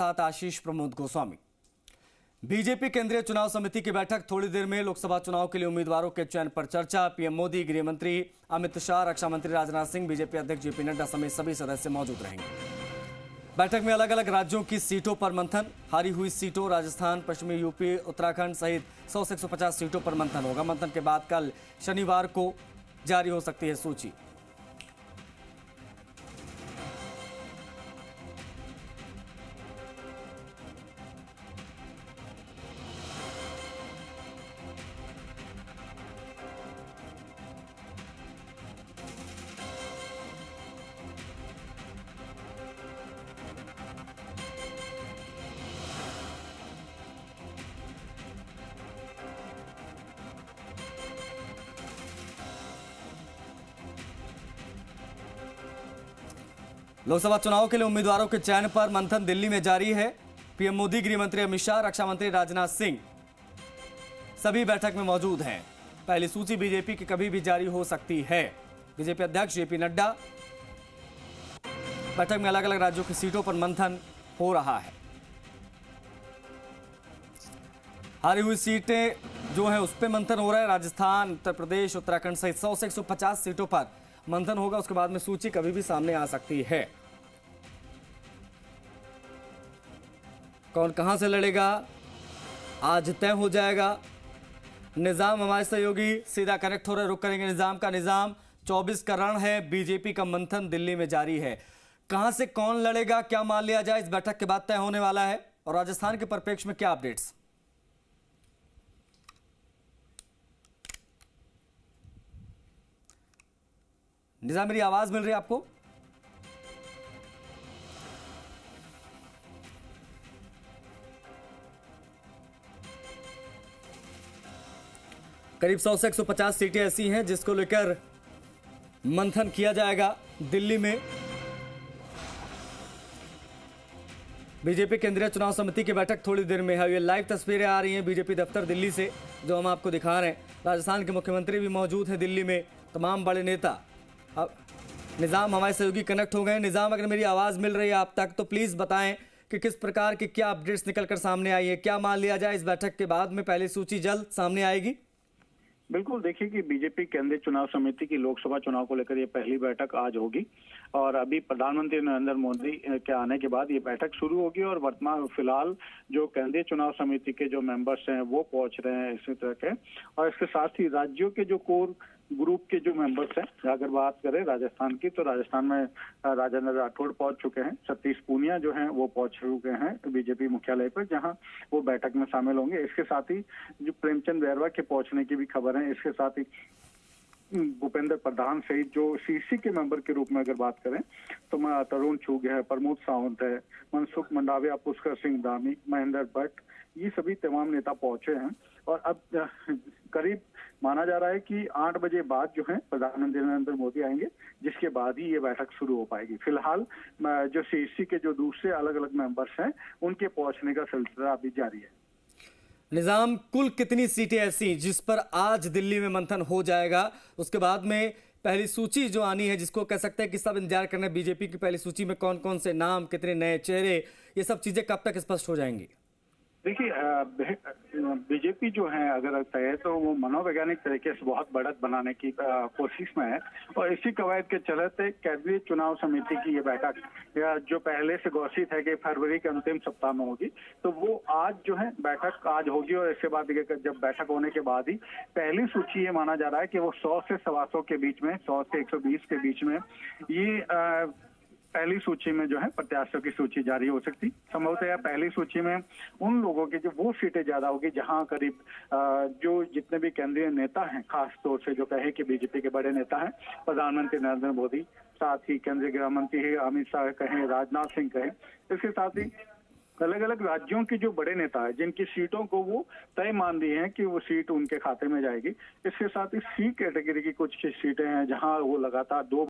साथ आशीष प्रमोद गोस्वामी। बीजेपी केंद्रीय चुनाव समिति की बैठक थोड़ी देर में। लोकसभा चुनाव के लिए उम्मीदवारों के चयन पर चर्चा। पीएम मोदी, गृह मंत्री अमित शाह, रक्षा मंत्री राजनाथ सिंह, बीजेपी अध्यक्ष जेपी नड्डा समेत सभी सदस्य मौजूद रहेंगे। बैठक में अलग अलग राज्यों की सीटों पर मंथन। हारी हुई सीटों राजस्थान, पश्चिमी यूपी, उत्तराखंड सहित 100 से 150 सीटों पर मंथन होगा। मंथन के बाद कल शनिवार को जारी हो सकती है सूची। लोकसभा चुनाव के लिए उम्मीदवारों के चयन पर मंथन दिल्ली में जारी है। पीएम मोदी, गृह मंत्री अमित शाह, रक्षा मंत्री राजनाथ सिंह सभी बैठक में मौजूद हैं। पहली सूची बीजेपी की कभी भी जारी हो सकती है। बीजेपी अध्यक्ष जेपी नड्डा। बैठक में अलग अलग राज्यों की सीटों पर मंथन हो रहा है। हारी हुई सीटें जो है उस पर मंथन हो रहा है। राजस्थान, उत्तर प्रदेश, उत्तराखंड सहित 100 से 150 सीटों पर मंथन होगा। उसके बाद में सूची कभी भी सामने आ सकती है। कौन कहां से लड़ेगा आज तय हो जाएगा। निजाम हमारे सहयोगी सीधा कनेक्ट हो रहे, रुक करेंगे निजाम का। निजाम, 24 का रण है, बीजेपी का मंथन दिल्ली में जारी है। कहां से कौन लड़ेगा, क्या मान लिया जाए, इस बैठक के बाद तय होने वाला है। और राजस्थान के परिप्रेक्ष्य में क्या अपडेट्स? निजाम, मेरी आवाज मिल रही है आपको? करीब 100 से 150 सीटें ऐसी हैं जिसको लेकर मंथन किया जाएगा दिल्ली में। बीजेपी केंद्रीय चुनाव समिति की बैठक थोड़ी देर में है। ये लाइव तस्वीरें आ रही हैं बीजेपी दफ्तर दिल्ली से, जो हम आपको दिखा रहे हैं। राजस्थान के मुख्यमंत्री भी मौजूद हैं दिल्ली में, तमाम बड़े नेता। अब निजाम हमारे सहयोगी कनेक्ट हो गए। निजाम, अगर मेरी आवाज़ मिल रही है आप तक तो प्लीज़ बताएं कि किस प्रकार की क्या अपडेट्स निकल कर सामने आई है। क्या मान लिया जाए, इस बैठक के बाद में पहली सूची जल्द सामने आएगी? बिल्कुल, देखिए कि बीजेपी केंद्रीय चुनाव समिति की लोकसभा चुनाव को लेकर ये पहली बैठक आज होगी। और अभी प्रधानमंत्री नरेंद्र मोदी के आने के बाद ये बैठक शुरू होगी। और वर्तमान फिलहाल जो केंद्रीय चुनाव समिति के जो मेंबर्स हैं वो पहुंच रहे हैं इसी तरह के। और इसके साथ ही राज्यों के जो कोर ग्रुप के जो मेंबर्स हैं, अगर बात करें राजस्थान की, तो राजस्थान में राजेंद्र राठौड़ पहुंच चुके हैं। सतीश पूनिया जो हैं वो पहुंच चुके हैं बीजेपी मुख्यालय पर, जहां वो बैठक में शामिल होंगे। इसके साथ ही जो प्रेमचंद बैरवा के पहुंचने की भी खबर है। इसके साथ ही भूपेंद्र प्रधान सहित जो सीसी के मेंबर के रूप में अगर बात करें तो तरुण चुग है, प्रमोद सावंत है, मनसुख मंडाविया, पुष्कर सिंह धामी, महेंद्र भट्ट, ये सभी तमाम नेता पहुंचे हैं। और अब करीब माना जा रहा है कि 8 बजे बाद जो है प्रधानमंत्री नरेंद्र मोदी आएंगे, जिसके बाद ही ये बैठक शुरू हो पाएगी। फिलहाल जो सीसी के जो दूसरे अलग अलग मेंबर्स हैं उनके पहुंचने का सिलसिला अभी जारी है। निजाम, कुल कितनी सीटें ऐसी जिस पर आज दिल्ली में मंथन हो जाएगा? उसके बाद में पहली सूची जो आनी है, जिसको कह सकते हैं कि सब इंतजार करने, बीजेपी की पहली सूची में कौन कौन से नाम, कितने नए चेहरे, ये सब चीजें कब तक स्पष्ट हो जाएंगी? देखिए, बीजेपी जो है अगर तय है तो वो मनोवैज्ञानिक तरीके से बहुत बढ़त बनाने की कोशिश में है। और इसी कवायद के चलते केंद्रीय चुनाव समिति की ये बैठक जो पहले से घोषित है कि फरवरी के अंतिम सप्ताह में होगी, तो वो आज जो है बैठक आज होगी। और इसके बाद जब बैठक होने के बाद ही पहली सूची ये माना जा रहा है कि वो 100 से 125 के बीच में, 100 से 120 के बीच में ये पहली सूची में जो है प्रत्याशियों की सूची जारी हो सकती। संभवतः पहली सूची में उन लोगों की जो वो सीटें ज्यादा होगी जहां करीब जो जितने भी केंद्रीय नेता हैं, खास तौर से जो कहे कि बीजेपी के बड़े नेता हैं, प्रधानमंत्री नरेंद्र मोदी, साथ ही केंद्रीय गृह मंत्री अमित शाह कहें, राजनाथ सिंह कहें, इसके साथ ही अलग अलग राज्यों के जो बड़े नेता हैं जिनकी सीटों को वो तय मान दिए हैं कि वो सीट उनके खाते में जाएगी। इसके साथ ही सी कैटेगरी की कुछ सीटें हैं जहां वो लगातार 2